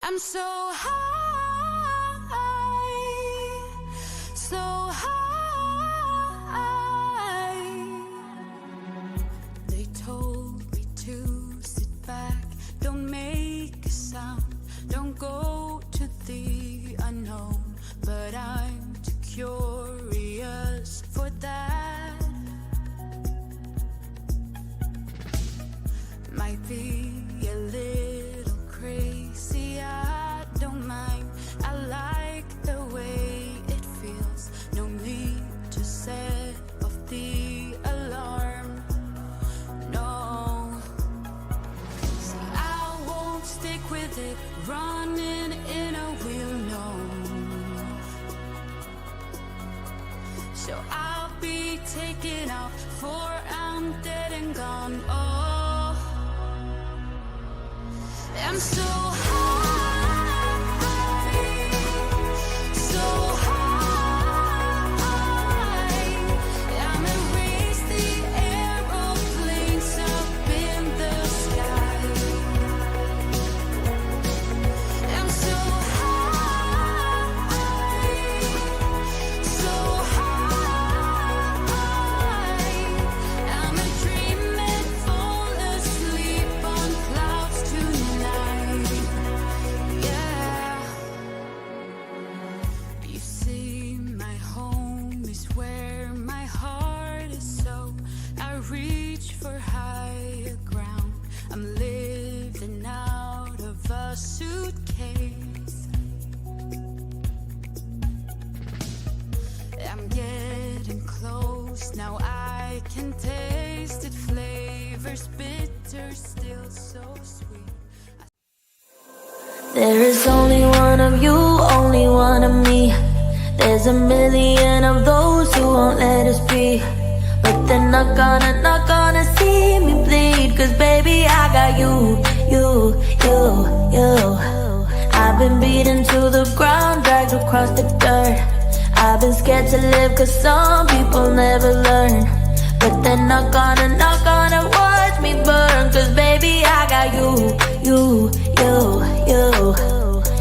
I'm so high, so high. They told me to sit back, don't make a sound, don't go to the unknown, but I'm too curious for that. Might be a little crazy, I don't mind. I like the way it feels. No need to set off the alarm. No. See, I won't stick with it, running in a wheel, no. So I'll be taking off, for I'm dead and gone. Oh, I'm so high, so high. I'm erase the aeroplanes up in the sky. I'm so high, so high. I'm a dream and fall asleep on clouds tonight. Yeah. You see, my home is where my heart is, so I reach for higher ground. I'm living out of a suitcase. I'm getting close, now I can taste it. Flavors bitter, still so sweet. There is only one of you, only one of me. There's a million of those who won't let us be. But they're not gonna see me bleed. Cause baby, I got you. I've been beaten to the ground, dragged across the dirt. I've been scared to live cause some people never learn. But they're not gonna watch me burn. Cause baby, I got you.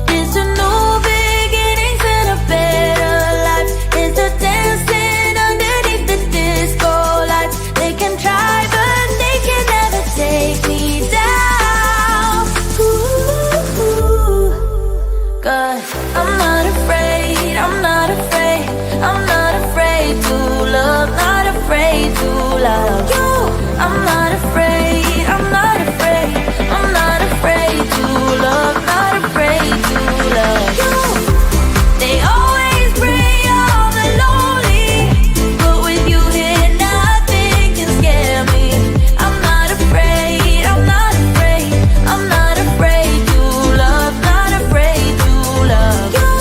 It's a new beginnings and a better life. It's a dancing underneath the disco lights. They can try but they can never take me down. Ooh, cause I'm not afraid, I'm not afraid, I'm not afraid to love, not afraid to love you. I'm not afraid, I'm not afraid, I'm not afraid to love, not afraid to love you. They always bring all the lonely, but with you here nothing can scare me. I'm not afraid, I'm not afraid, I'm not afraid to love, not afraid to love you.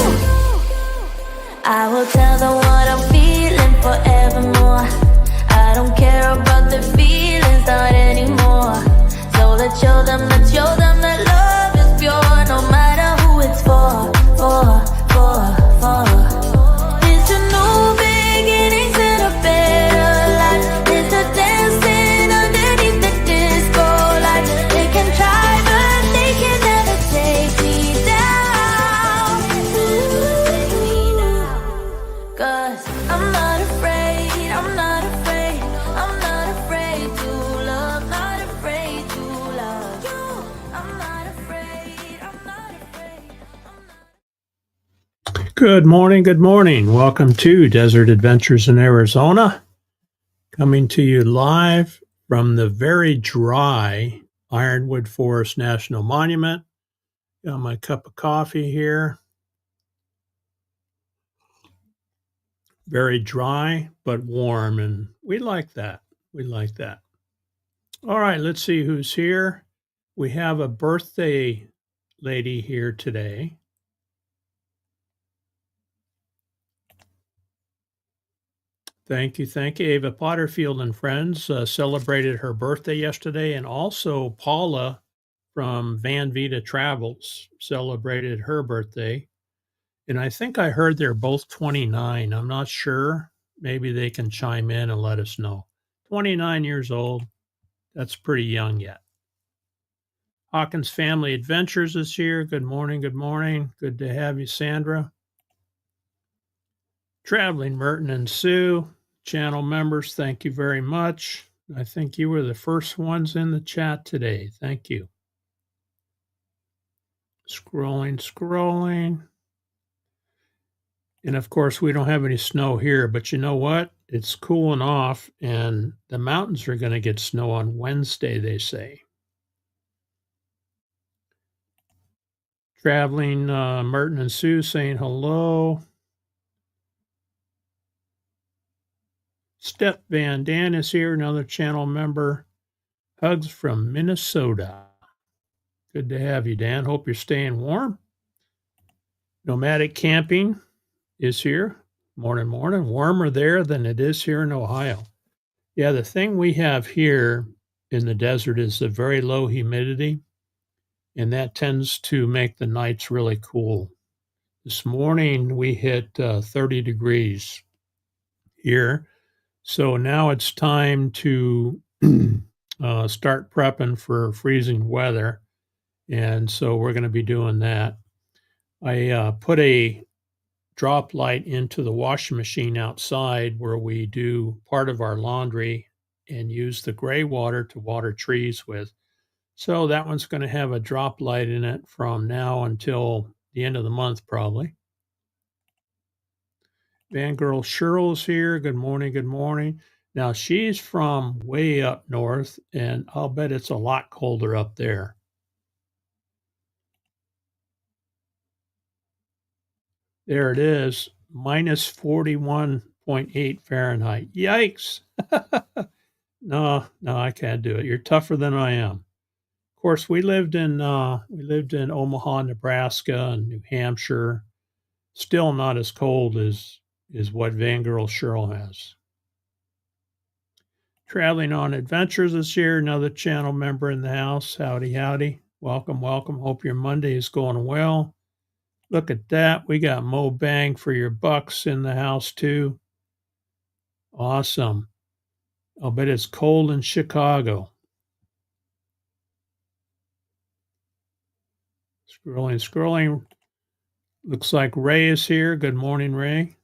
I will tell them what I'm feeling forevermore. I don't care about the feelings, not anymore. So let's show them that love is pure, no matter who it's for. It's a new beginnings and a better life. It's a dancing underneath the disco lights. They can try but they can never take me down. Cause I'm not afraid, I'm not afraid, I'm not afraid to love, not afraid to love you. I'm not afraid, I'm not afraid, I'm not. Good morning. Good morning. Welcome to Desert Adventures in Arizona. Coming to you live from the very dry Ironwood Forest National Monument. Got my cup of coffee here. Very dry, but warm, and we like that. We like that. All right, let's see who's here. We have a birthday lady here today. Thank you. Ava Potterfield and friends celebrated her birthday yesterday, and also Paula from Van Vita Travels celebrated her birthday. And I think I heard they're both 29. I'm not sure. Maybe they can chime in and let us know. 29 years old. That's pretty young yet. Hawkins Family Adventures is here. Good morning. Good morning. Good to have you, Sandra. Traveling Merton and Sue, channel members, thank you very much. I think you were the first ones in the chat today. Thank you. Scrolling. And of course, we don't have any snow here, but you know what? It's cooling off, and the mountains are going to get snow on Wednesday, they say. Traveling Merton and Sue saying hello. Step Van Dan is here, another channel member. Hugs from Minnesota. Good to have you, Dan. Hope you're staying warm. Nomadic Camping is here. Morning. Warmer there than it is here in Ohio. Yeah, the thing we have here in the desert is the very low humidity, and that tends to make the nights really cool. This morning we hit 30 degrees here. So now it's time to start prepping for freezing weather. And so we're going to be doing that. I put a drop light into the washing machine outside where we do part of our laundry and use the gray water to water trees with. So that one's going to have a drop light in it from now until the end of the month, probably. Fangirl Cheryl's here. Good morning. Now, she's from way up north, and I'll bet it's a lot colder up there. There it is, minus 41.8 Fahrenheit. Yikes. No, I can't do it. You're tougher than I am. Of course, we lived in Omaha, Nebraska, and New Hampshire. Still not as cold as what Fangirl Cheryl has. Traveling on Adventures this year, another channel member in the house. Howdy. Welcome. Hope your Monday is going well. Look at that. We got Mo Bang for your bucks in the house too. Awesome. I'll bet it's cold in Chicago. Scrolling. Looks like Ray is here. Good morning, Ray.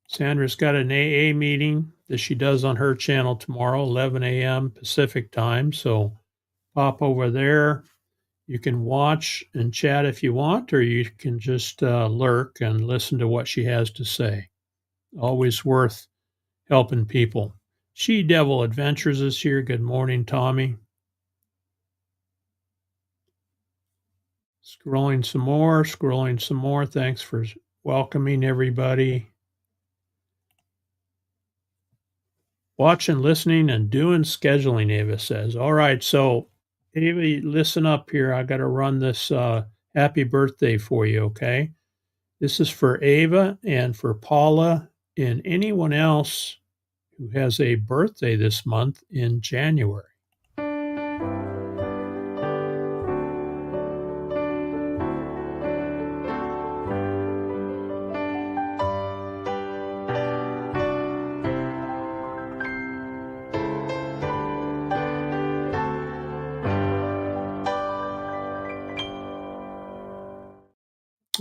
Sandra's got an AA meeting that she does on her channel tomorrow, 11 a.m. Pacific time. So pop over there. You can watch and chat if you want, or you can just lurk and listen to what she has to say. Always worth helping people. She Devil Adventures is here. Good morning, Tommy. Scrolling some more. Thanks for welcoming everybody. Watching, listening, and doing scheduling, Ava says. All right, so Ava, listen up here. I got to run this happy birthday for you, okay? This is for Ava and for Paula and anyone else who has a birthday this month in January.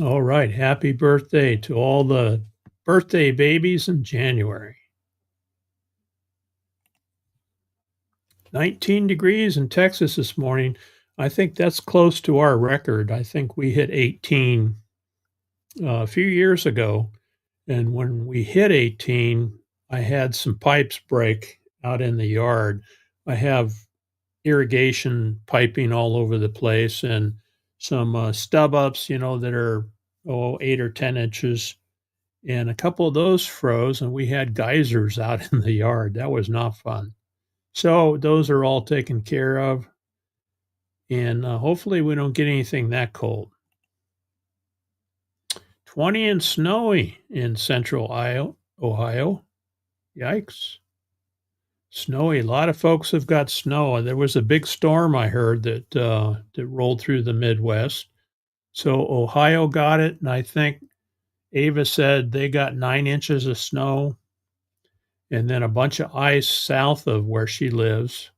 All right. Happy birthday to all the birthday babies in January. 19 degrees in Texas this morning. I think that's close to our record. I think we hit 18 a few years ago. And when we hit 18, I had some pipes break out in the yard. I have irrigation piping all over the place and some stub ups, that are 8 or 10 inches. And a couple of those froze, and we had geysers out in the yard. That was not fun. So those are all taken care of. And hopefully we don't get anything that cold. 20 and snowy in central Ohio. Yikes. Snowy. A lot of folks have got snow. There was a big storm, I heard, that rolled through the Midwest. So Ohio got it, and I think Ava said they got 9 inches of snow and then a bunch of ice south of where she lives.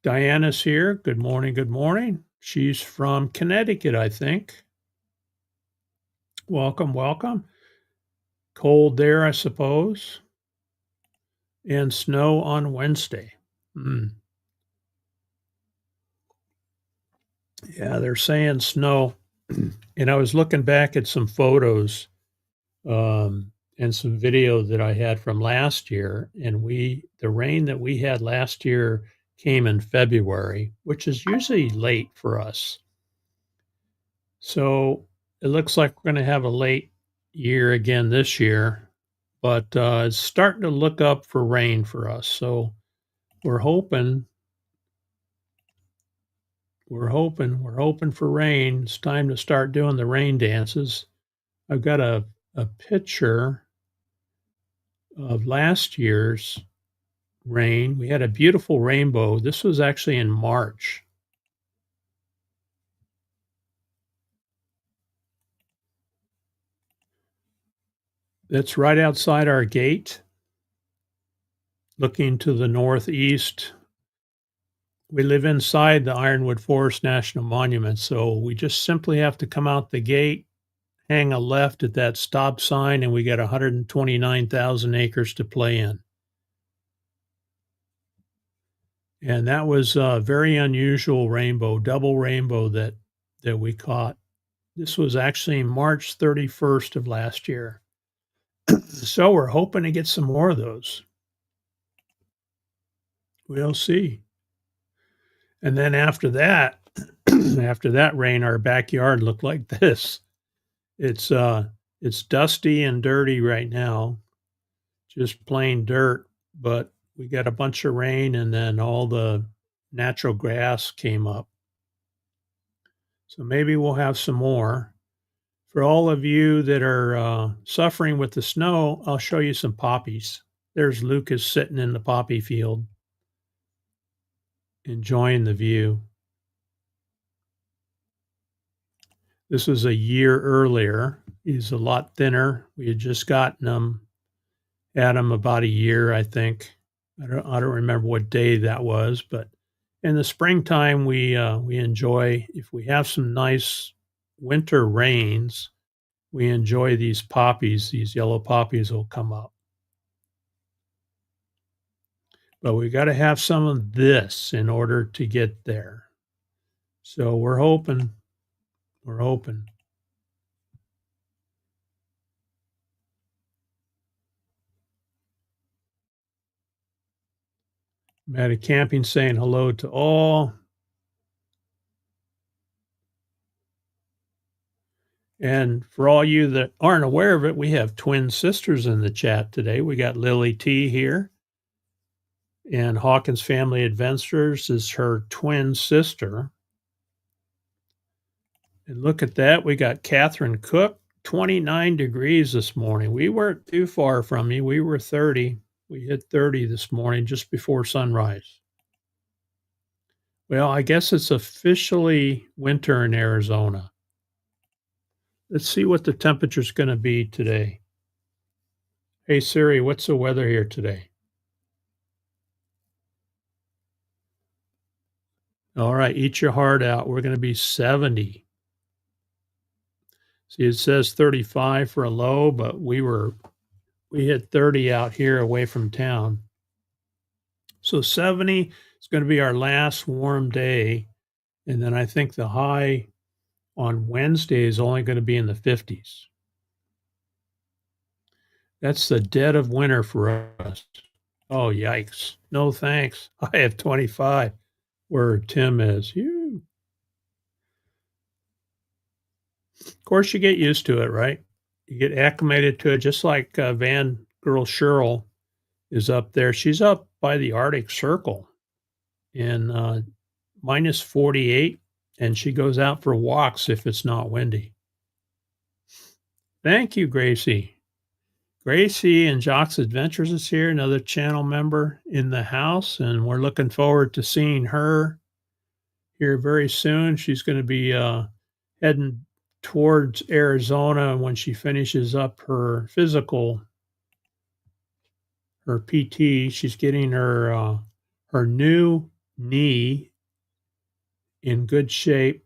Diana's here. Good morning. Good morning. She's from Connecticut, I think. Welcome, welcome. Cold there, I suppose. And snow on Wednesday. Yeah, they're saying snow. And I was looking back at some photos and some video that I had from last year. And the rain that we had last year came in February, which is usually late for us. So it looks like we're going to have a late year again this year, but it's starting to look up for rain for us. So we're hoping for rain. It's time to start doing the rain dances. I've got a picture of last year's rain. We had a beautiful rainbow. This was actually in March. That's right outside our gate, looking to the northeast. We live inside the Ironwood Forest National Monument, so we just simply have to come out the gate, hang a left at that stop sign, and we got 129,000 acres to play in. And that was a very unusual rainbow, double rainbow that we caught. This was actually March 31st of last year. So we're hoping to get some more of those. We'll see. And then after that, after that rain, our backyard looked like this. It's dusty and dirty right now, just plain dirt, but we got a bunch of rain and then all the natural grass came up. So maybe we'll have some more. For all of you that are suffering with the snow, I'll show you some poppies. There's Lucas sitting in the poppy field, enjoying the view. This was a year earlier. He's a lot thinner. We had just gotten him, had him about a year, I think. I don't remember what day that was, but in the springtime we enjoy, if we have some nice winter rains, we enjoy these poppies. These yellow poppies will come up. But we got to have some of this in order to get there. So we're hoping. Matty Camping saying hello to all. And for all you that aren't aware of it, we have twin sisters in the chat today. We got Lily T here, and Hawkins Family Adventures is her twin sister. And look at that. We got Catherine Cook, 29 degrees this morning. We weren't too far from you. We were 30. We hit 30 this morning just before sunrise. Well, I guess it's officially winter in Arizona. Let's see what the temperature's going to be today. Hey Siri, what's the weather here today? All right, eat your heart out. We're going to be 70. See, it says 35 for a low, but we hit 30 out here away from town. So 70 is going to be our last warm day. And then I think the high on Wednesday is only going to be in the 50s. That's the dead of winter for us. Oh, yikes. No, thanks. I have 25 where Tim is. Of course, you get used to it, right? You get acclimated to it, just like Van Girl Cheryl is up there. She's up by the Arctic Circle in minus 48, and she goes out for walks if it's not windy. Thank you, Gracie. Gracie and Jock's Adventures is here, another channel member in the house, and we're looking forward to seeing her here very soon. She's going to be heading towards Arizona when she finishes up her physical, her PT. She's getting her new knee in good shape.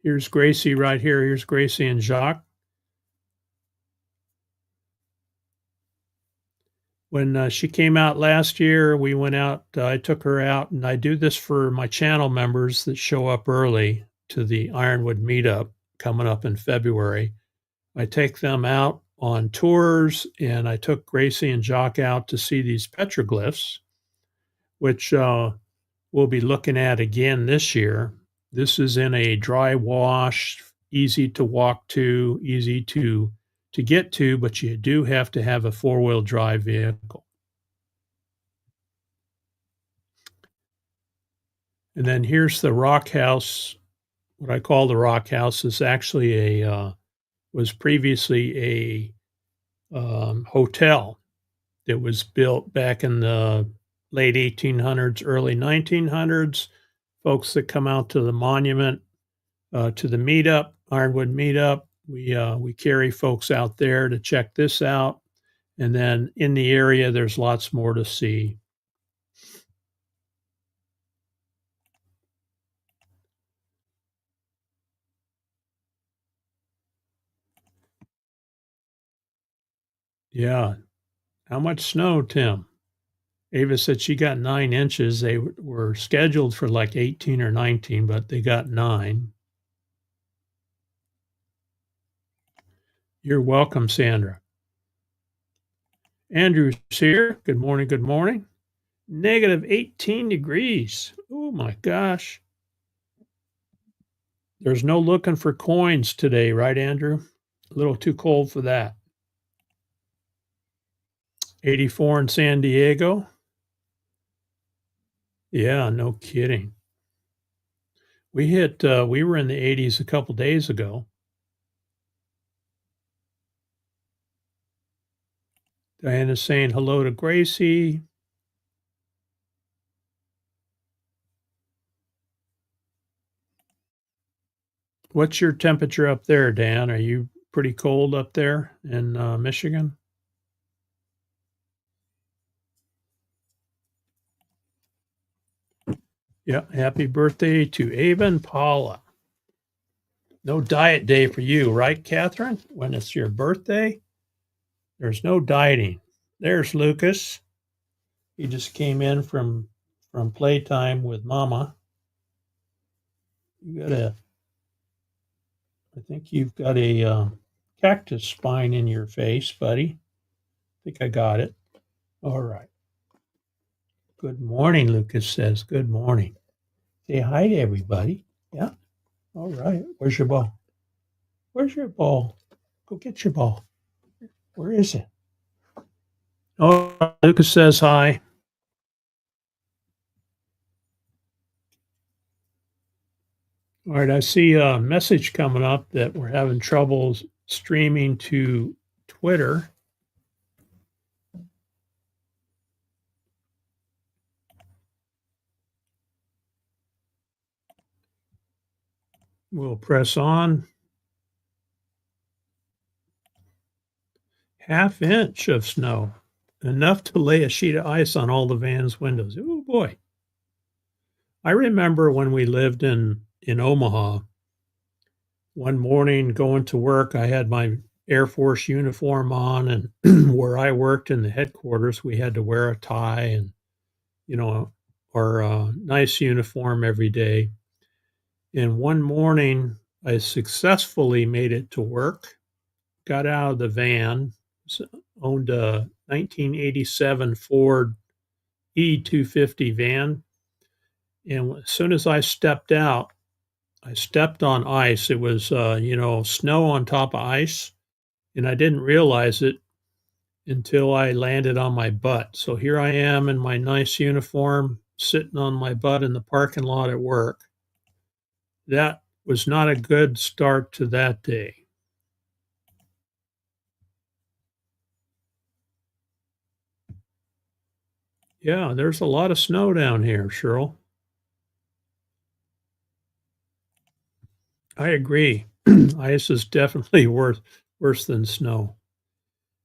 Here's Gracie right here. Here's Gracie and Jacques. When she came out last year, we went out. I took her out, and I do this for my channel members that show up early to the Ironwood meetup coming up in February. I take them out on tours, and I took Gracie and Jacques out to see these petroglyphs, which we'll be looking at again this year. This is in a dry wash, easy to walk to, easy to get to, but you do have to have a four-wheel drive vehicle. And then here's the rock house. What I call the rock house is actually was previously a hotel that was built back in the late 1800s, early 1900s. Folks that come out to the monument, to the meetup, Ironwood meetup, we carry folks out there to check this out. And then in the area, there's lots more to see. Yeah. How much snow, Tim? Ava said she got 9 inches. They were scheduled for like 18 or 19, but they got 9. You're welcome, Sandra. Andrew's here. Good morning. Good morning. Negative 18 degrees. Oh my gosh. There's no looking for coins today, right, Andrew? A little too cold for that. 84 in San Diego. Yeah, no kidding. We were in the 80s a couple days ago. Diana's saying hello to Gracie. What's your temperature up there, Dan? Are you pretty cold up there in Michigan? Yeah, happy birthday to Ava and Paula. No diet day for you, right, Catherine? When it's your birthday, there's no dieting. There's Lucas. He just came in from playtime with Mama. I think you've got a cactus spine in your face, buddy. I think I got it. All right. Good morning, Lucas says. Good morning. Say hi to everybody. Yeah. All right. Where's your ball? Where's your ball? Go get your ball. Where is it? Oh, Lucas says hi. All right. I see a message coming up that we're having trouble streaming to Twitter. We'll press on. Half inch of snow, enough to lay a sheet of ice on all the van's windows. Oh boy. I remember when we lived in Omaha, one morning going to work, I had my Air Force uniform on, and where I worked in the headquarters, we had to wear a tie and, our nice uniform every day. And one morning, I successfully made it to work, got out of the van, owned a 1987 Ford E250 van. And as soon as I stepped out, I stepped on ice. It was, snow on top of ice. And I didn't realize it until I landed on my butt. So here I am in my nice uniform, sitting on my butt in the parking lot at work. That was not a good start to that day. Yeah, there's a lot of snow down here, Cheryl. I agree. Ice is definitely worse than snow.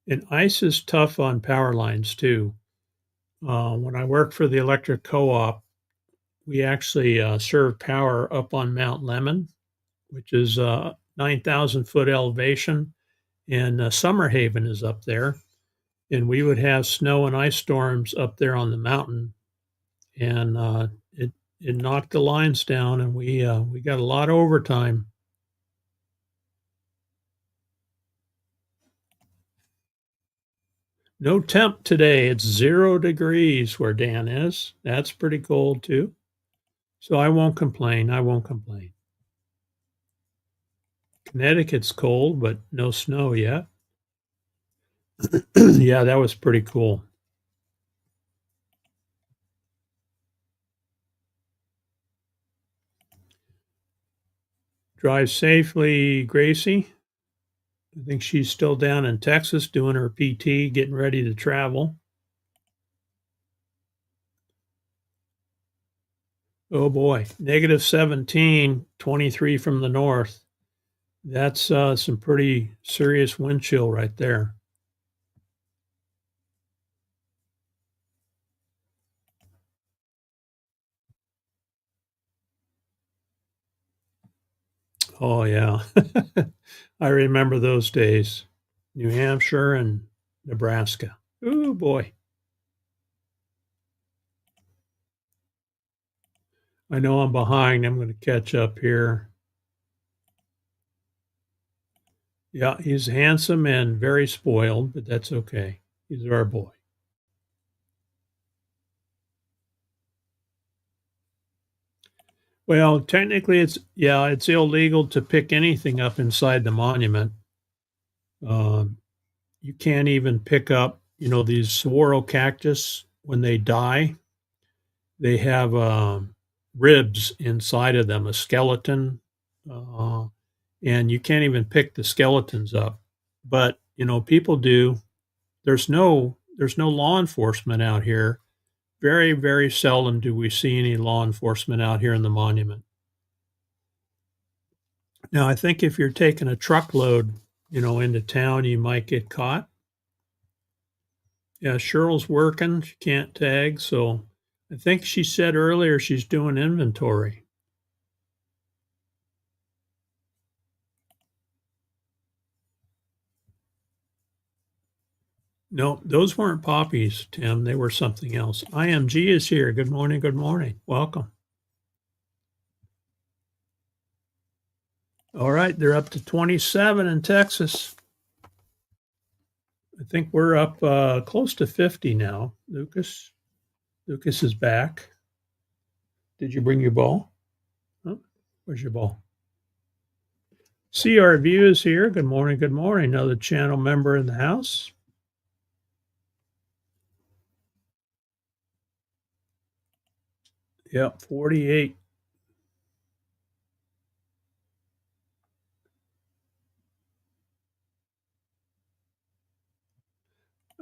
And ice is tough on power lines too. When I worked for the electric co-op, we actually serve power up on Mount Lemmon, which is 9,000 foot elevation, and Summerhaven is up there. And we would have snow and ice storms up there on the mountain, and it knocked the lines down, and we got a lot of overtime. No temp today. It's 0 degrees where Dan is. That's pretty cold too. So I won't complain. I won't complain. Connecticut's cold, but no snow yet. Yeah, that was pretty cool. Drive safely, Gracie. I think she's still down in Texas doing her PT, getting ready to travel. Oh boy, -17, 23 from the north. That's some pretty serious wind chill right there. Oh, yeah. I remember those days. New Hampshire and Nebraska. Oh boy. I know I'm behind. I'm going to catch up here. Yeah, he's handsome and very spoiled, but that's okay. He's our boy. Well, technically, it's illegal to pick anything up inside the monument. You can't even pick up, these saguaro cactus when they die. They have ribs inside of them, a skeleton, uh, and you can't even pick the skeletons up. But people do. There's no law enforcement out here. Very, very seldom do we see any law enforcement out here in the monument. Now, I think if you're taking a truckload, into town, you might get caught. Yeah, Cheryl's working. She can't tag, so I think she said earlier she's doing inventory. No, those weren't poppies, Tim. They were something else. IMG is here. Good morning. Good morning. Welcome. All right, they're up to 27 in Texas. I think we're up close to 50 now. Lucas is back. Did you bring your ball? Oh, where's your ball? CRView is here. Good morning. Good morning. Another channel member in the house. Yep, 48.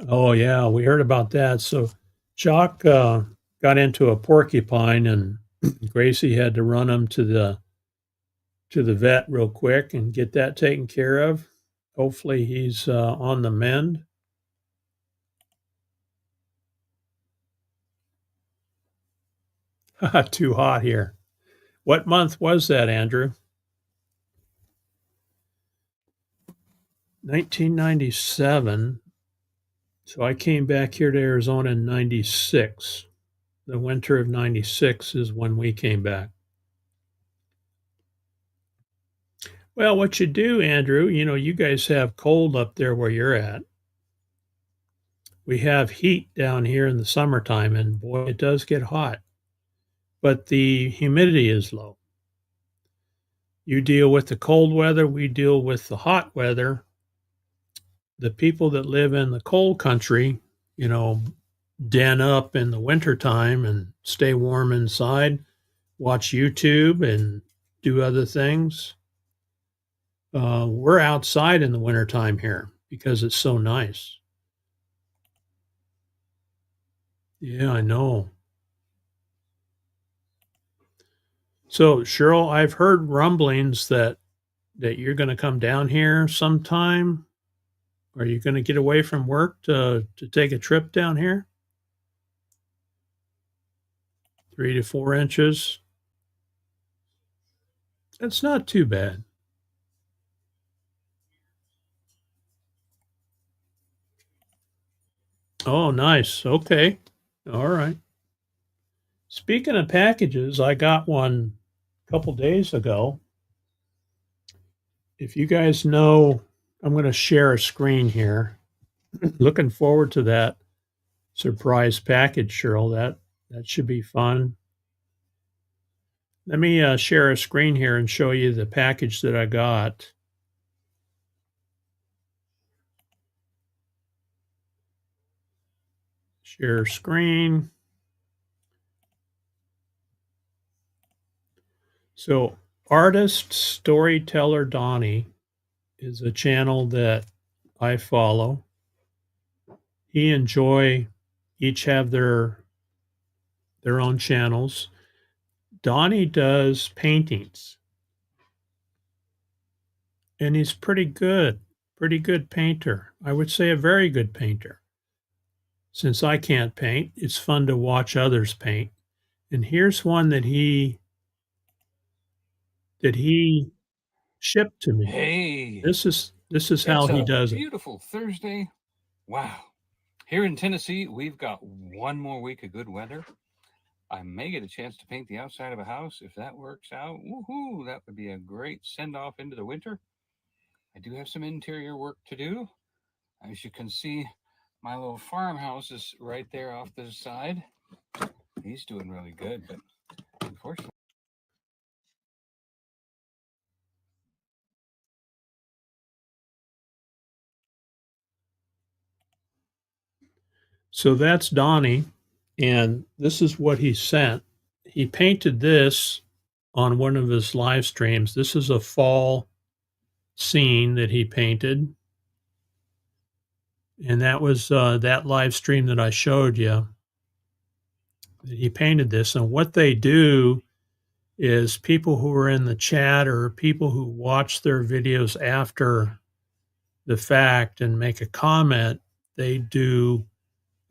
Oh yeah, we heard about that. So Jock got into a porcupine, and Gracie had to run him to the vet real quick and get that taken care of. Hopefully he's on the mend. Too hot here. What month was that, Andrew? 1997. So I came back here to Arizona in 96. The winter of 96 is when we came back. Well, what you do, Andrew, you guys have cold up there where you're at. We have heat down here in the summertime, and boy, it does get hot. But the humidity is low. You deal with the cold weather, we deal with the hot weather. The people that live in the cold country, den up in the wintertime and stay warm inside, watch YouTube and do other things. We're outside in the wintertime here because it's so nice. Yeah, I know. So, Cheryl, I've heard rumblings that you're going to come down here sometime. Are you going to get away from work to take a trip down here? 3 to 4 inches. It's not too bad. Oh, nice. Okay. All right. Speaking of packages, I got one a couple days ago. If you guys know, I'm going to share a screen here. Looking forward to that surprise package, Cheryl. That should be fun. Let me share a screen here and show you the package that I got. Share screen. So, Artist Storyteller Donnie is a channel that I follow. He and Joy each have their own channels. Donnie does paintings, and he's pretty good painter. I would say a very good painter. Since I can't paint, it's fun to watch others paint. And here's one that he shipped to me. Hey, This is how it's he a does it. beautiful Thursday. Wow. Here in Tennessee, we've got one more week of good weather. I may get a chance to paint the outside of a house. If that works out, woohoo, that would be a great send off into the winter. I do have some interior work to do. As you can see, my little farmhouse is right there off to the side. He's doing really good, but unfortunately, So that's Donnie, and this is what he sent. He painted this on one of his live streams. This is a fall scene that he painted. And that was that live stream that I showed you. He painted this. And what they do is people who are in the chat or people who watch their videos after the fact and make a comment, they do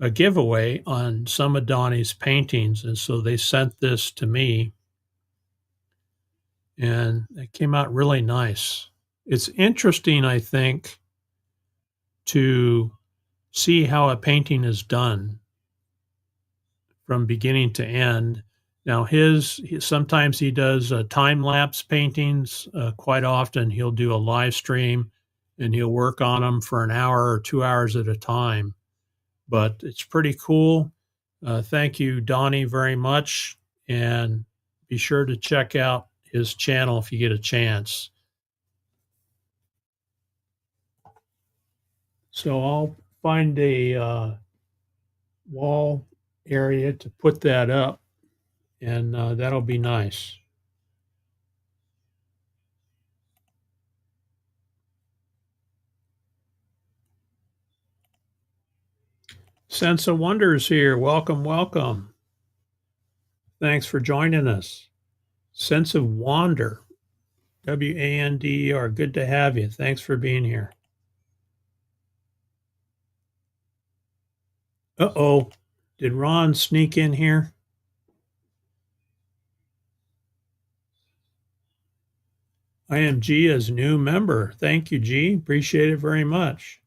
a giveaway on some of Donnie's paintings. And so they sent this to me, and it came out really nice. It's interesting, I think, to see how a painting is done from beginning to end. Now, sometimes he does time lapse paintings. Quite often, he'll do a live stream and he'll work on them for an hour or 2 hours at a time. But it's pretty cool. Thank you, Donnie, very much. And be sure to check out his channel if you get a chance. So I'll find a wall area to put that up, and that'll be nice. Sense of Wonders here. Welcome, welcome. Thanks for joining us. Sense of Wander, WANDER. Good to have you. Thanks for being here. Uh-oh. Did Ron sneak in here? I am Gia's new member. Thank you, G. Appreciate it very much.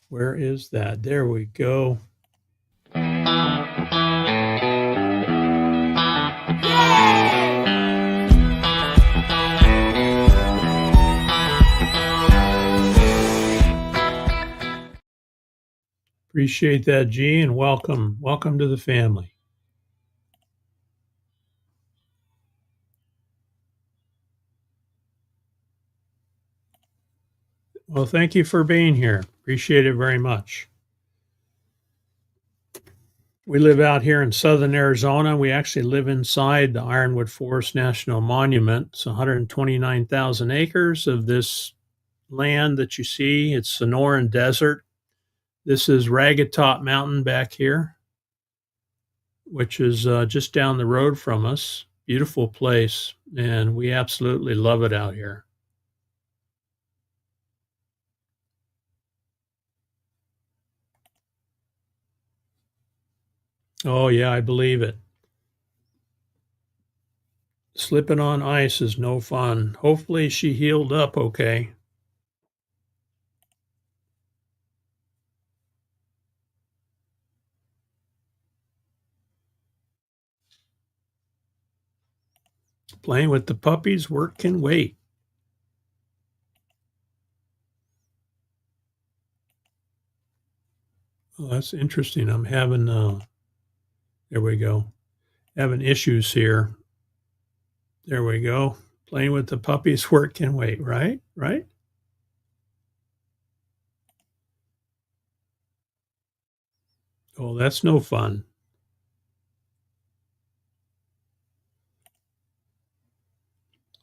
Where is that? There we go. Appreciate that, G, and welcome. Welcome to the family. Well, thank you for being here. Appreciate it very much. We live out here in southern Arizona. We actually live inside the Ironwood Forest National Monument. It's 129,000 acres of this land that you see. It's Sonoran Desert. This is Ragged Top Mountain back here, which is just down the road from us. Beautiful place, and we absolutely love it out here. Oh, yeah, I believe it. Slipping on ice is no fun. Hopefully she healed up okay. Playing with the puppies, work can wait. Well, that's interesting. I'm having, there we go. Having issues here. There we go. Playing with the puppies, work can wait, right? Right? Oh, that's no fun.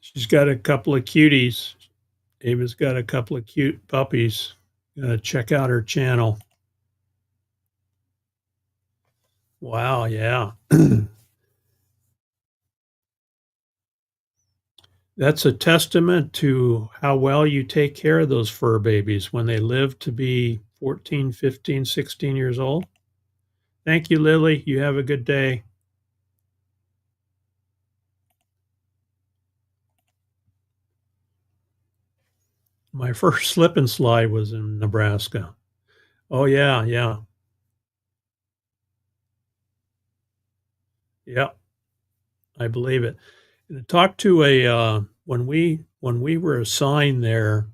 She's got a couple of cuties. Ava's got a couple of cute puppies. Check out her channel. Wow, yeah. That's a testament to how well you take care of those fur babies when they live to be 14, 15, 16 years old. Thank you, Lily. You have a good day. My first slip and slide was in Nebraska. Oh, yeah, yeah. Yeah, I believe it. And I talked to a when we were assigned there,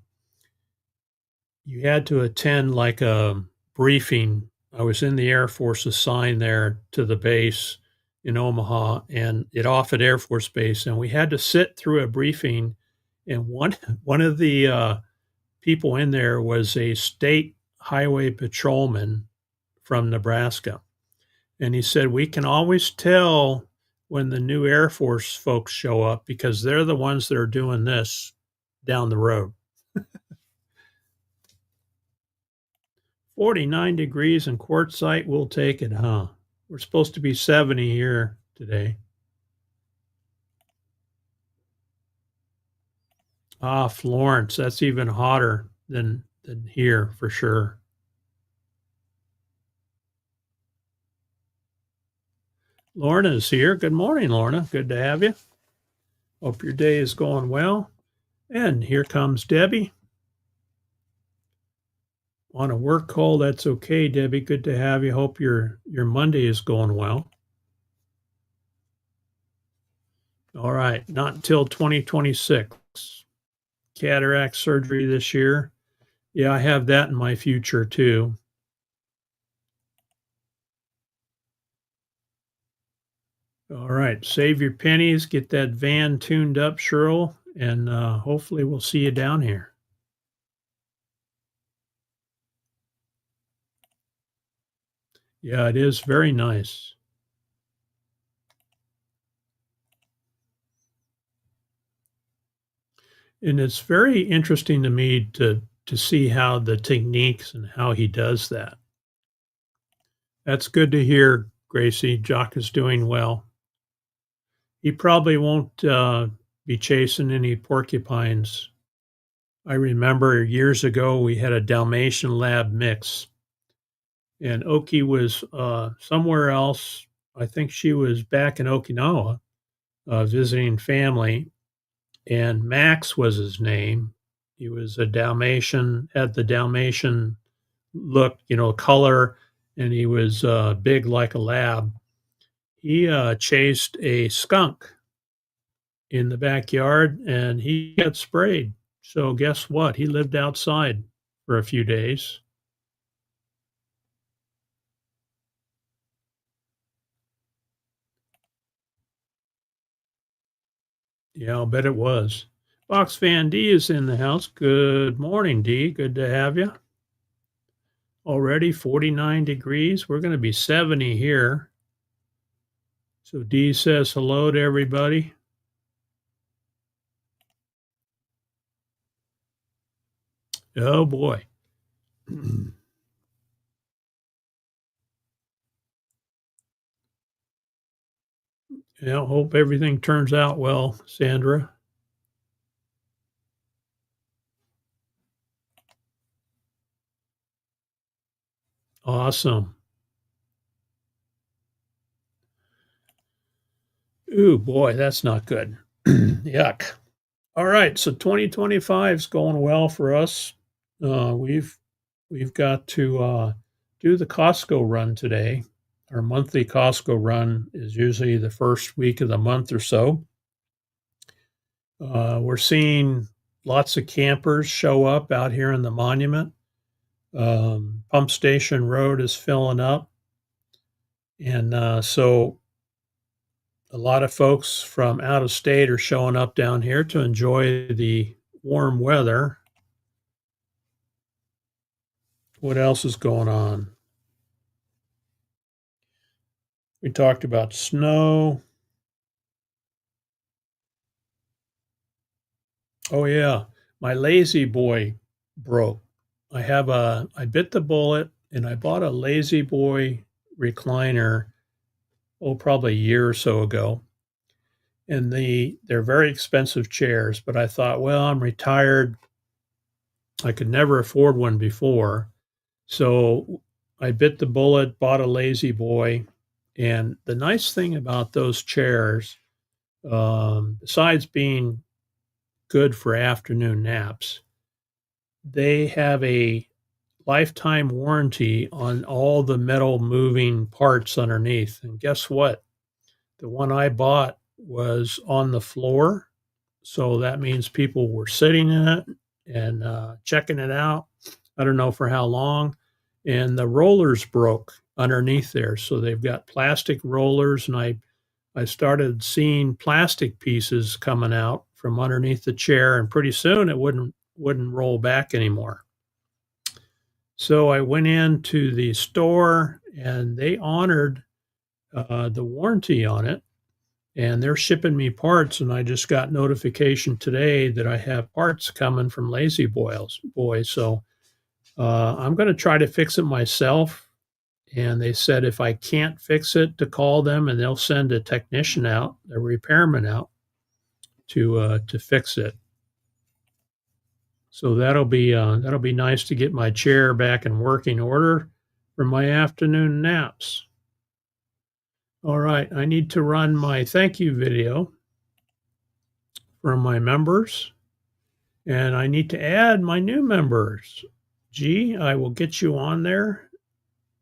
you had to attend like a briefing. I was in the Air Force assigned there to the base in Omaha and at Offutt Air Force Base, and we had to sit through a briefing. And one of the people in there was a state highway patrolman from Nebraska, and he said we can always tell when the new Air Force folks show up because they're the ones that are doing this down the road. 49 degrees in Quartzsite, we'll take it, huh? We're supposed to be 70 here today. Ah, Florence, that's even hotter than here for sure. Lorna's here. Good morning, Lorna. Good to have you. Hope your day is going well. And here comes Debbie. On a work call, that's okay, Debbie. Good to have you. Hope your Monday is going well. All right, not until 2026. Cataract surgery this year. Yeah, I have that in my future too. All right, save your pennies, get that van tuned up, Cheryl, and hopefully we'll see you down here. Yeah, it is very nice. And it's very interesting to me to see how the techniques and how he does that. That's good to hear, Gracie. Jock is doing well. He probably won't be chasing any porcupines. I remember years ago we had a Dalmatian lab mix, and Oki was somewhere else. I think she was back in Okinawa visiting family, and Max was his name. He was a Dalmatian, had the Dalmatian look, color, and he was big like a lab. He chased a skunk in the backyard and he got sprayed. So guess what? He lived outside for a few days. Yeah, I'll bet it was. Fox Fan D is in the house. Good morning, D. Good to have you. Already 49 degrees. We're going to be 70 here. So D says hello to everybody. Oh boy. Yeah, hope everything turns out well, Sandra. Awesome. Ooh, boy, that's not good. Yuck. All right, so 2025 is going well for us. We've got to do the Costco run today. Our monthly Costco run is usually the first week of the month or so. We're seeing lots of campers show up out here in the monument. Pump Station Road is filling up. And so a lot of folks from out of state are showing up down here to enjoy the warm weather. What else is going on? We talked about snow. Oh yeah, my Lazy Boy broke. I bit the bullet and I bought a Lazy Boy recliner, probably a year or so ago. And they're very expensive chairs, but I thought, well, I'm retired. I could never afford one before. So I bit the bullet, bought a Lazy Boy. And the nice thing about those chairs, besides being good for afternoon naps, they have a lifetime warranty on all the metal moving parts underneath. And guess what? The one I bought was on the floor. So that means people were sitting in it and checking it out. I don't know for how long. And the rollers broke underneath there. So they've got plastic rollers, and I started seeing plastic pieces coming out from underneath the chair, and pretty soon it wouldn't roll back anymore. So I went into the store and they honored the warranty on it, and they're shipping me parts. And I just got notification today that I have parts coming from Lazy Boy. So I'm going to try to fix it myself. And they said if I can't fix it, to call them and they'll send a technician out, a repairman out to fix it. So that'll be nice to get my chair back in working order for my afternoon naps. All right, I need to run my thank you video from my members, and I need to add my new members. G, I will get you on there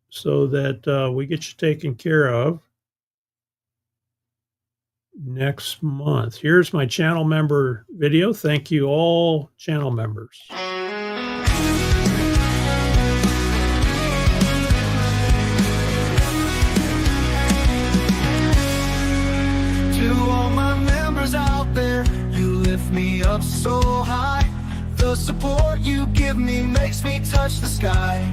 so that we get you taken care of next month. Here's my channel member video. Thank you all channel members. To all my members out there, you lift me up so high. The support you give me makes me touch the sky.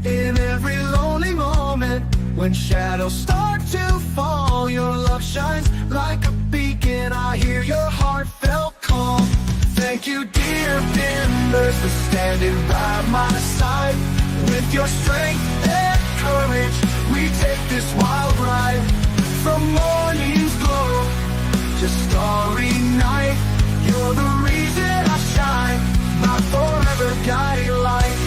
In every lonely moment, when shadows start to fall, your love shines like a beacon. I hear your heartfelt call. Thank you, dear members, for standing by my side. With your strength and courage, we take this wild ride. From morning's glow to starry night, you're the reason I shine, my forever guiding light.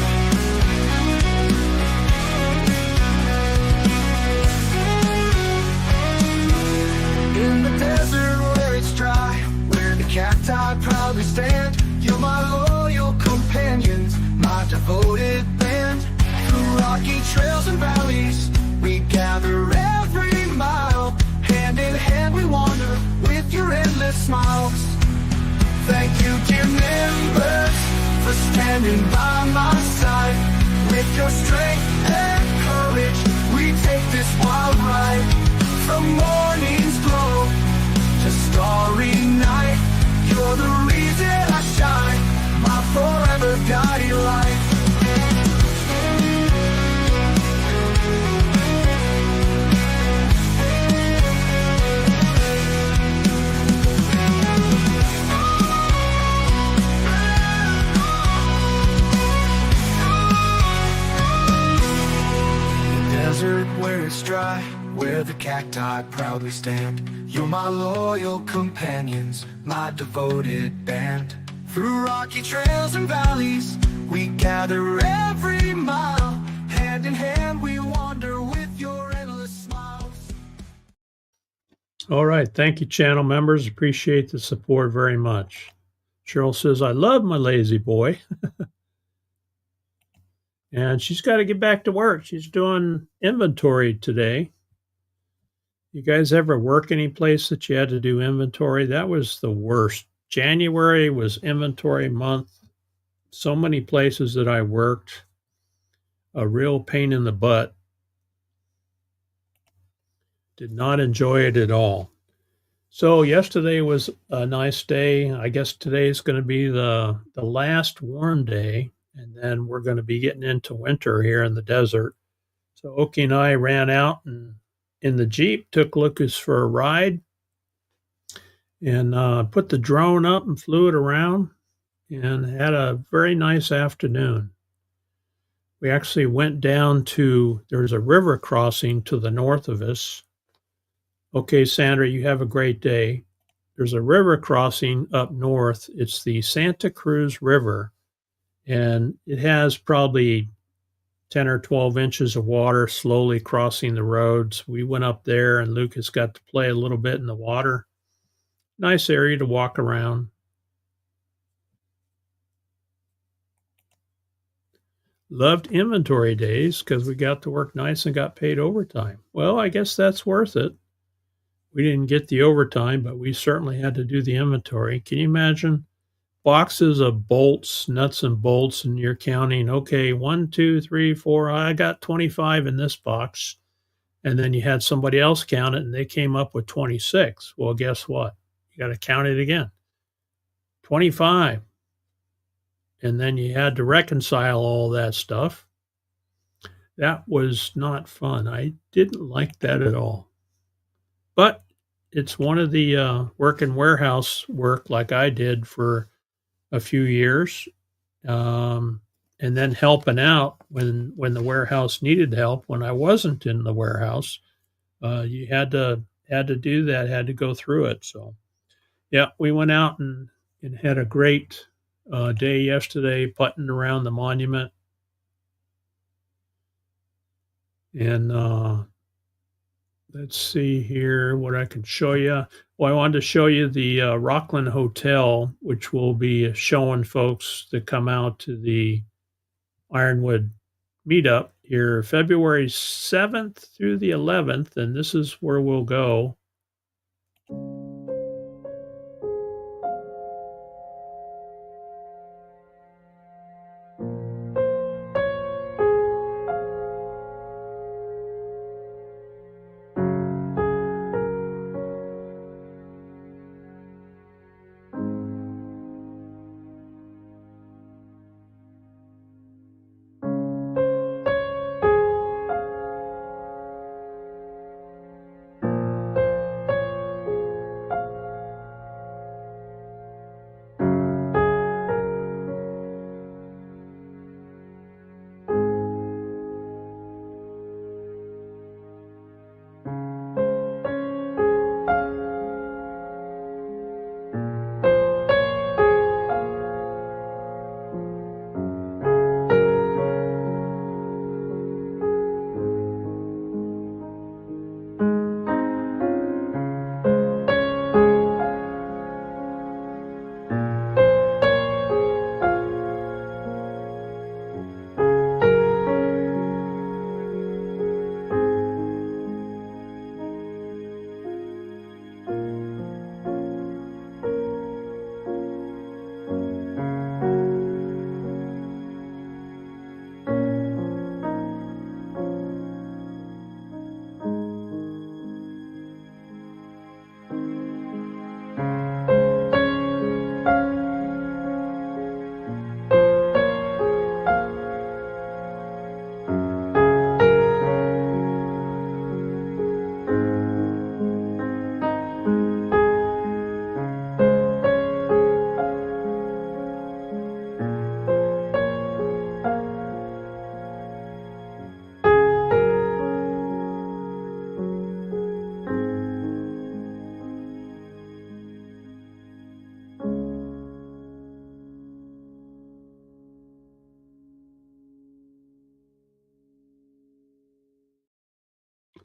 In the desert where it's dry, where the cacti proudly stand, you're my loyal companions, my devoted band. Through rocky trails and valleys, we gather every mile. Hand in hand we wander with your endless smiles. Thank you, dear members, for standing by my side. With your strength and courage, we take this wild ride. From morning's glow to starry night, you're the reason I shine, my forever guiding light. Desert where it's dry, where the cacti proudly stand, you're my loyal companions, my devoted band. Through rocky trails and valleys, we gather every mile. Hand in hand we wander with your endless smiles. All right. Thank you, channel members. Appreciate the support very much. Cheryl says, I love my lazy boy. And she's got to get back to work. She's doing inventory today. You guys ever work any place that you had to do inventory? That was the worst. January was inventory month. So many places that I worked, a real pain in the butt. Did not enjoy it at all. So yesterday was a nice day. I guess today's going to be the last warm day, and then we're going to be getting into winter here in the desert. So Oki and I ran out and in the Jeep, took Lucas for a ride, and put the drone up and flew it around and had a very nice afternoon. We actually went down to, there's a river crossing to the north of us. Okay, Sandra, you have a great day. There's a river crossing up north. It's the Santa Cruz River, and it has probably 10 or 12 inches of water slowly crossing the roads. We went up there, and Lucas got to play a little bit in the water. Nice area to walk around. Loved inventory days because we got to work nice and got paid overtime. Well, I guess that's worth it. We didn't get the overtime, but we certainly had to do the inventory. Can you imagine boxes of bolts, nuts and bolts, and you're counting, okay, 1, 2, 3, 4, I got 25 in this box. And then you had somebody else count it and they came up with 26. Well, guess what? You got to count it again. 25. And then you had to reconcile all that stuff. That was not fun. I didn't like that at all. But it's one of the work in warehouse work like I did for a few years. And then helping out when the warehouse needed help when I wasn't in the warehouse. You had to do that, had to go through it. So yeah, we went out and had a great day yesterday putting around the monument. And let's see here what I can show you. Well, I wanted to show you the Rockland Hotel, which will be showing folks that come out to the Ironwood meetup here February 7th through the 11th, and this is where we'll go.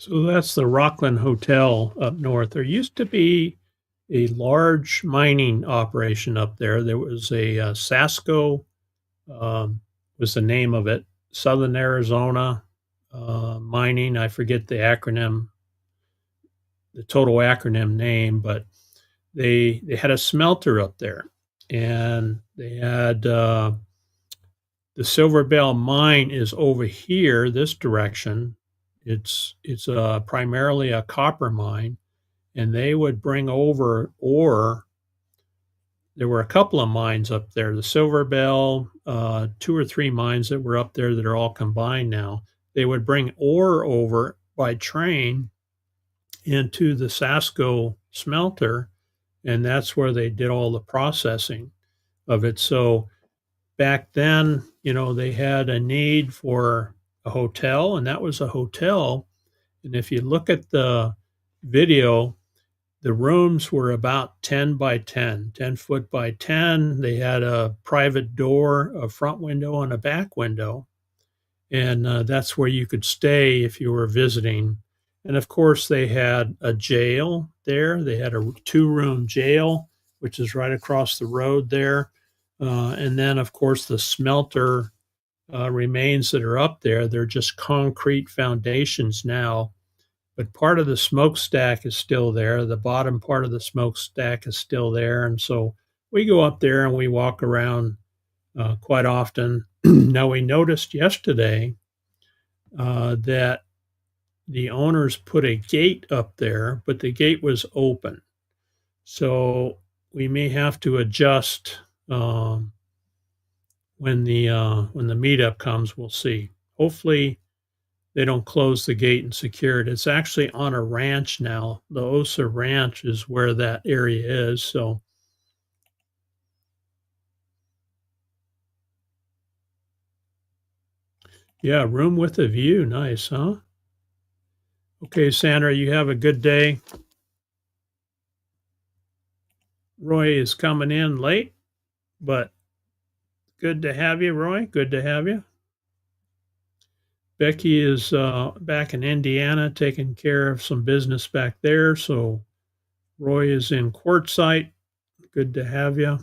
So that's the Rockland Hotel up north. There used to be a large mining operation up there. There was a Sasco, was the name of it, Southern Arizona Mining. I forget the acronym, the total acronym name, but they had a smelter up there, and they had the Silver Bell mine is over here, this direction. It's primarily a copper mine, and they would bring over ore. There were a couple of mines up there, the Silver Bell, 2 or 3 mines that were up there that are all combined now. They would bring ore over by train into the Sasco smelter, and that's where they did all the processing of it. So back then, they had a need for a hotel, and that was a hotel. And if you look at the video, the rooms were about 10 by 10, 10 foot by 10. They had a private door, a front window, and a back window. And that's where you could stay if you were visiting. And of course, they had a jail there. They had a 2-room jail, which is right across the road there. And then, of course, the smelter remains that are up there. They're just concrete foundations now, but part of the smokestack is still there. The bottom part of the smokestack is still there. And so we go up there and we walk around quite often. Now, we noticed yesterday that the owners put a gate up there, but the gate was open. So we may have to adjust when the meetup comes. We'll see. Hopefully they don't close the gate and secure it. It's actually on a ranch now. The Osa Ranch is where that area is. So yeah, room with a view. Nice, huh? Okay, Sandra, you have a good day. Roy is coming in late, but good to have you, Roy. Good to have you. Becky is back in Indiana taking care of some business back there. So Roy is in Quartzsite. Good to have you.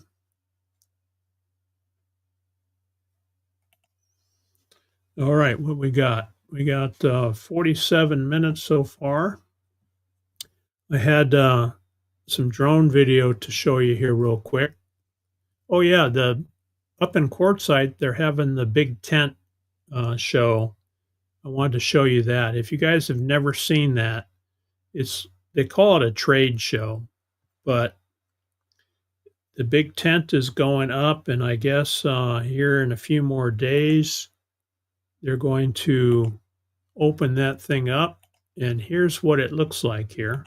All right, what we got? We got 47 minutes so far. I had some drone video to show you here real quick. Oh yeah, up in Quartzsite, they're having the big tent show. I wanted to show you that. If you guys have never seen that, they call it a trade show, but the big tent is going up, and I guess here in a few more days, they're going to open that thing up, and here's what it looks like here.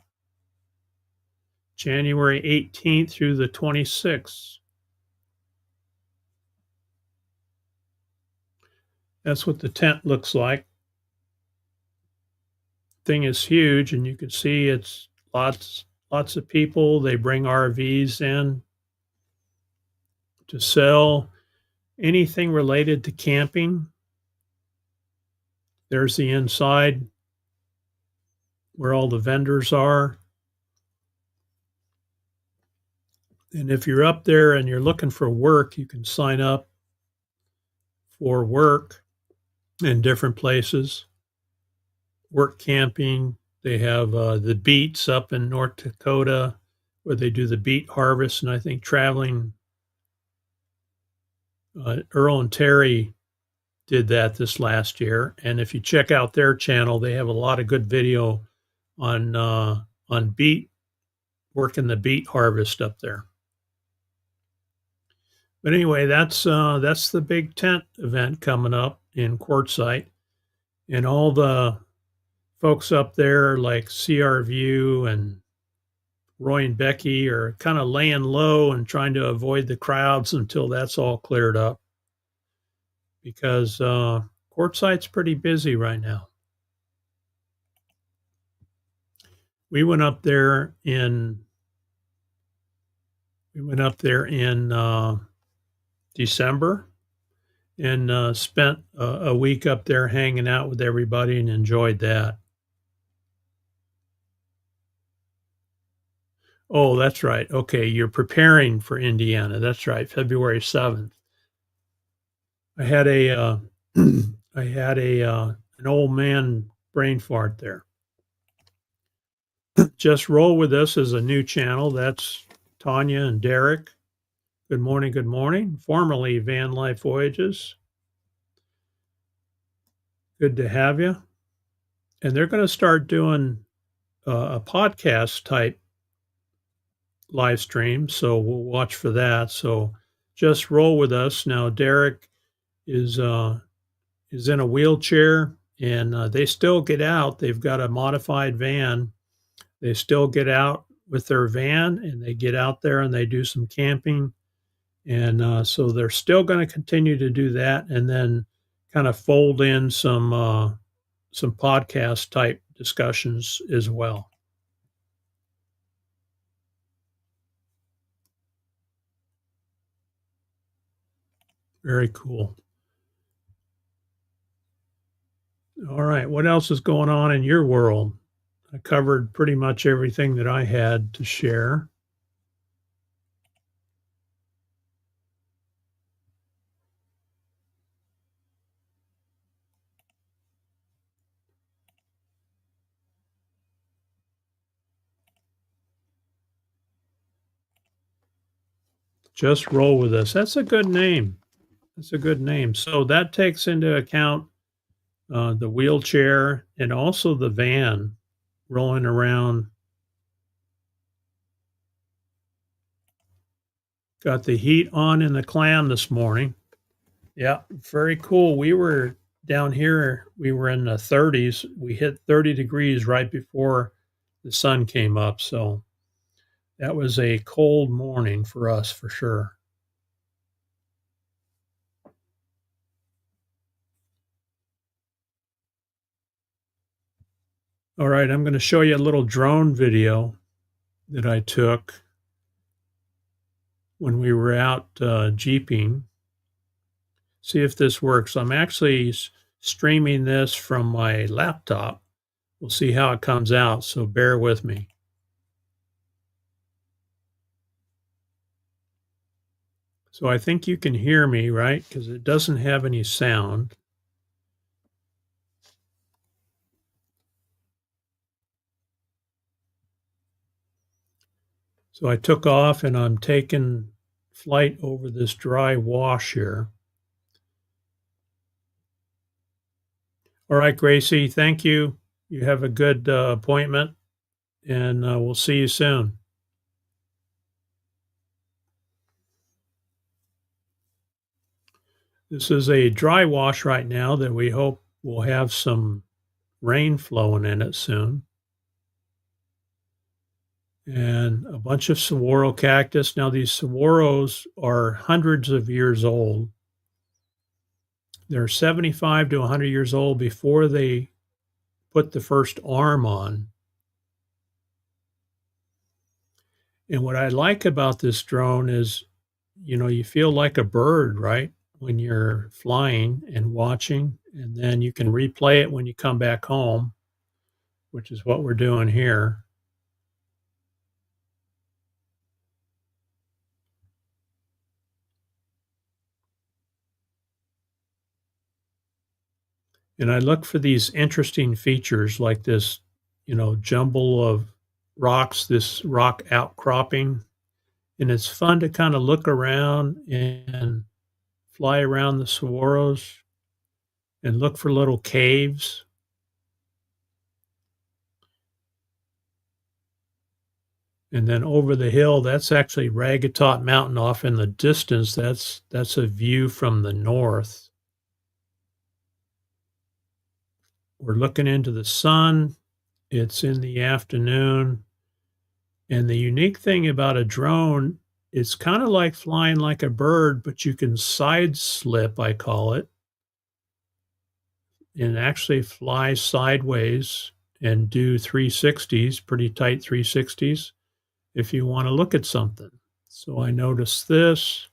January 18th through the 26th. That's what the tent looks like. Thing is huge, and you can see it's lots of people. They bring RVs in to sell anything related to camping. There's the inside where all the vendors are. And if you're up there and you're looking for work, you can sign up for work in different places. Work camping. They have the beets up in North Dakota where they do the beet harvest. And I think traveling, Earl and Terry did that this last year. And if you check out their channel, they have a lot of good video on beet, working the beet harvest up there. But anyway, that's the big tent event coming up in Quartzsite, and all the folks up there like CR View and Roy and Becky are kind of laying low and trying to avoid the crowds until that's all cleared up, because Quartzsite's pretty busy right now. We went up there in December and spent a week up there hanging out with everybody and enjoyed that. Oh, that's right. Okay, you're preparing for Indiana. That's right, February 7th. I had a, I had an old man brain fart there. Just Roll With Us is a new channel. That's Tanya and Derek. Good morning, good morning. Formerly Van Life Voyages. Good to have you. And they're going to start doing a podcast type live stream, so we'll watch for that. So just roll with us. Now Derek is in a wheelchair, and they still get out. They've got a modified van. They still get out with their van, and they get out there and they do some camping. And so they're still going to continue to do that, and then kind of fold in some podcast type discussions as well. Very cool. All right, what else is going on in your world? I covered pretty much everything that I had to share. Just Roll With Us. That's a good name. That's a good name. So that takes into account the wheelchair and also the van rolling around. Got the heat on in the clam this morning. Yeah, very cool. We were down here, we were in the 30s. We hit 30 degrees right before the sun came up. So that was a cold morning for us for sure. All right, I'm going to show you a little drone video that I took when we were out jeeping. See if this works. I'm actually streaming this from my laptop. We'll see how it comes out, so bear with me. So I think you can hear me, right? Because it doesn't have any sound. So I took off and I'm taking flight over this dry wash here. All right, Gracie, thank you. You have a good appointment, and we'll see you soon. This is a dry wash right now that we hope will have some rain flowing in it soon. And a bunch of saguaro cactus. Now, these saguaros are hundreds of years old. They're 75 to 100 years old before they put the first arm on. And what I like about this drone is, you know, you feel like a bird, right? When you're flying and watching, and then you can replay it when you come back home, which is what we're doing here. And I look for these interesting features like this, you know, jumble of rocks, this rock outcropping. And it's fun to kind of look around and fly around the saguaros and look for little caves. And then over the hill, that's actually Ragatot Mountain off in the distance. That's a view from the north. We're looking into the sun. It's in the afternoon. And the unique thing about a drone, it's kind of like flying like a bird, but you can side slip, I call it, and actually fly sideways and do 360s, pretty tight 360s, if you want to look at something. So I noticed this.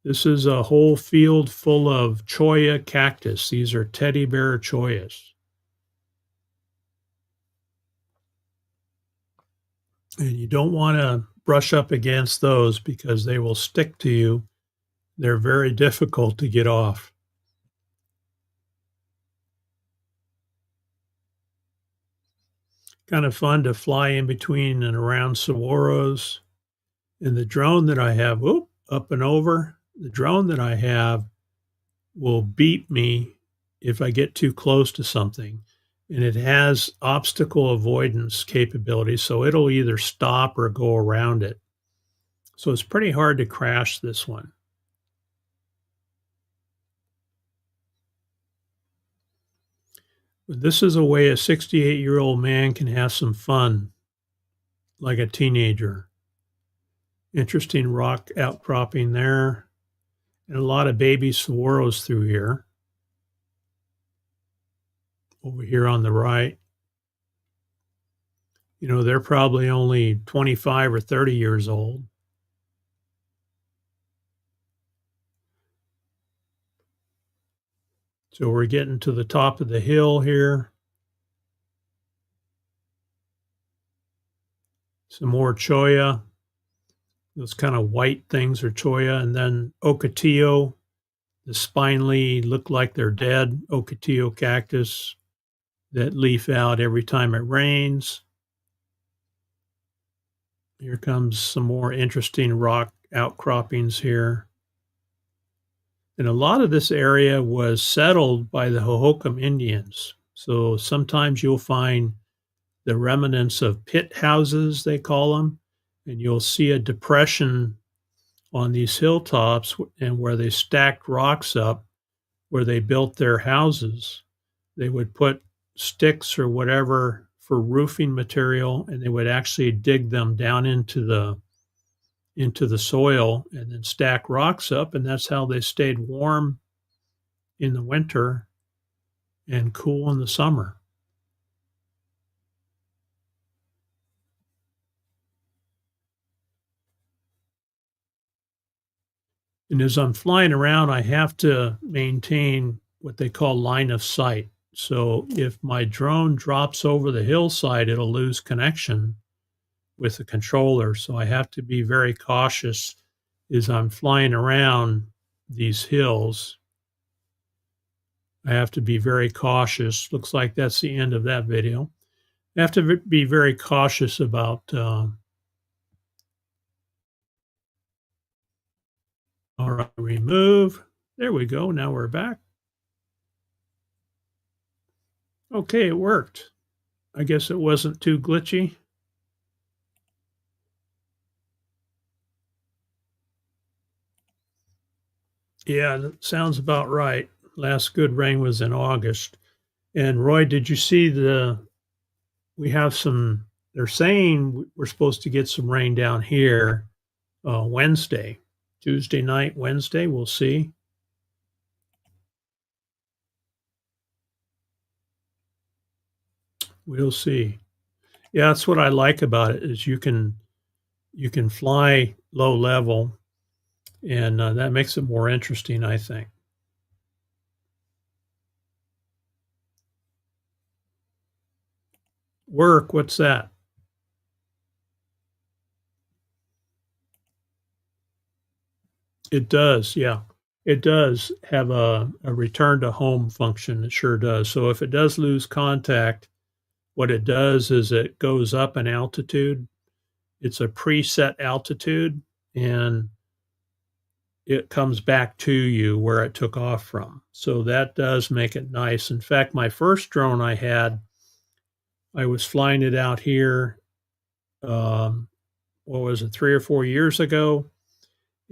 This is a whole field full of cholla cactus. These are teddy bear chollas. And you don't want to brush up against those because they will stick to you. They're very difficult to get off. Kind of fun to fly in between and around saguaros. And the drone that I have, up and over, the drone that I have will beep me if I get too close to something. And it has obstacle avoidance capabilities, so it'll either stop or go around it. So it's pretty hard to crash this one. But this is a way a 68-year-old man can have some fun like a teenager. Interesting rock outcropping there, and a lot of baby saguaros through here. Over here on the right. You know, they're probably only 25 or 30 years old. So we're getting to the top of the hill here. Some more cholla. Those kind of white things are cholla. And then ocotillo. The spinely look like they're dead. Ocotillo cactus that leaf out every time it rains. Here comes some more interesting rock outcroppings here. And a lot of this area was settled by the Hohokam Indians. So sometimes you'll find the remnants of pit houses, they call them, and you'll see a depression on these hilltops and where they stacked rocks up where they built their houses. They would put sticks or whatever for roofing material, and they would actually dig them down into the soil and then stack rocks up, and that's how they stayed warm in the winter and cool in the summer. And as I'm flying around, I have to maintain what they call line of sight. So if my drone drops over the hillside, it'll lose connection with the controller. So I have to be very cautious as I'm flying around these hills. I have to be very cautious. Looks like that's the end of that video. I have to be very cautious about all right, remove. There we go. Now we're back. Okay, it worked. I guess it wasn't too glitchy. Yeah, that sounds about right. Last good rain was in August. And Roy, did you see we have some, they're saying we're supposed to get some rain down here Wednesday, Tuesday night, Wednesday, we'll see. We'll see. Yeah, that's what I like about it is you can fly low level, and that makes it more interesting, I think. Work, what's that? It does, yeah. It does have a return to home function. It sure does. So if it does lose contact, what it does is it goes up in altitude. It's a preset altitude, and it comes back to you where it took off from. So that does make it nice. In fact, my first drone I had, I was flying it out here, what was it, 3 or 4 years ago,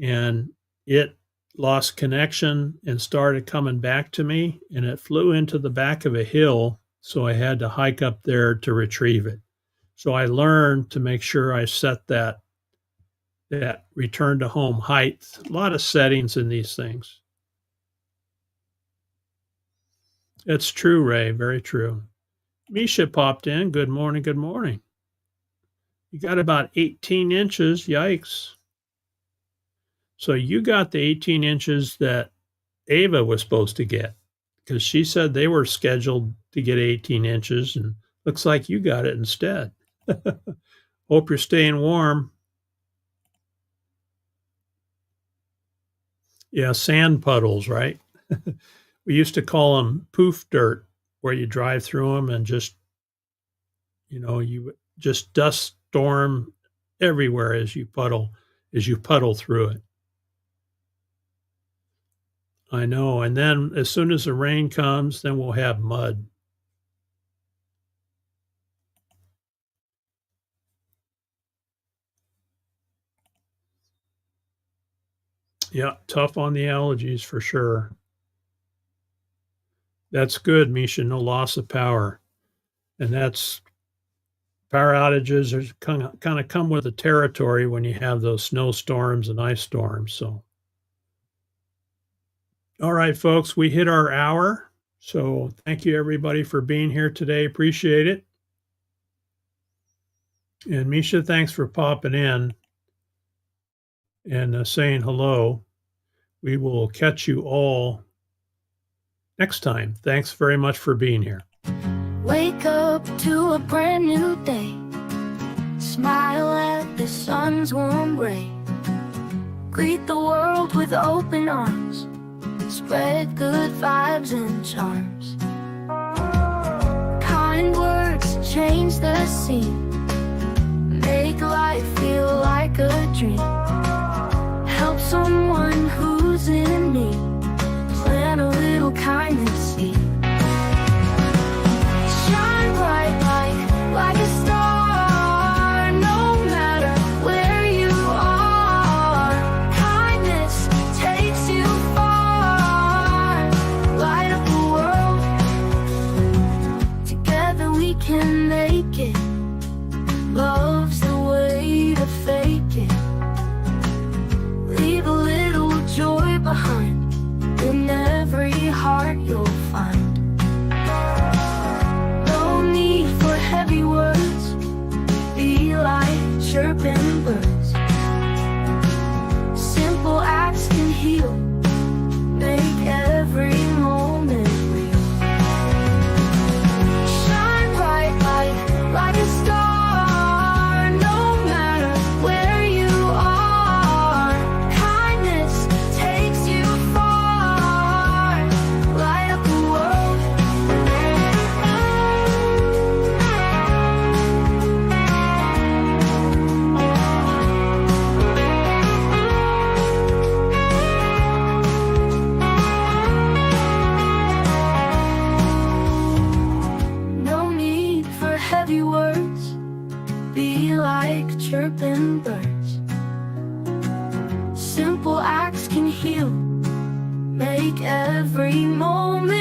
and it lost connection and started coming back to me, and it flew into the back of a hill, so I had to hike up there to retrieve it. So I learned to make sure I set that return to home height. A lot of settings in these things. It's true, Ray, very true. Misha popped in. Good morning, good morning. You got about 18 inches, yikes. So you got the 18 inches that Ava was supposed to get, because she said they were scheduled to get 18 inches, and looks like you got it instead. Hope you're staying warm. Yeah, sand puddles, right? We used to call them poof dirt, where you drive through them and just, you just dust storm everywhere as you puddle through it. I know. And then as soon as the rain comes, then we'll have mud. Yeah, tough on the allergies for sure. That's good, Misha. No loss of power. And that's power outages are kind of come with the territory when you have those snowstorms and ice storms. So, all right, folks, we hit our hour. So thank you everybody for being here today. Appreciate it. And Misha, thanks for popping in and saying hello. We will catch you all next time. Thanks very much for being here. Wake up to a brand new day. Smile at the sun's warm ray. Greet the world with open arms. Spread good vibes and charms. Kind words change the scene. Make life feel like a dream. Help someone who's in need. Plant a little kindness seed. Shine bright like a star. No matter where you are, kindness takes you far. Light up the world. Together we can make it. Love's the way to fake it. Leave a little joy behind in every heart you'll find. No need for heavy words. Be like chirping birds. Simple acts can heal. Make every moment real. Shine bright like a star. Chirping birds. Simple acts can heal. Make every moment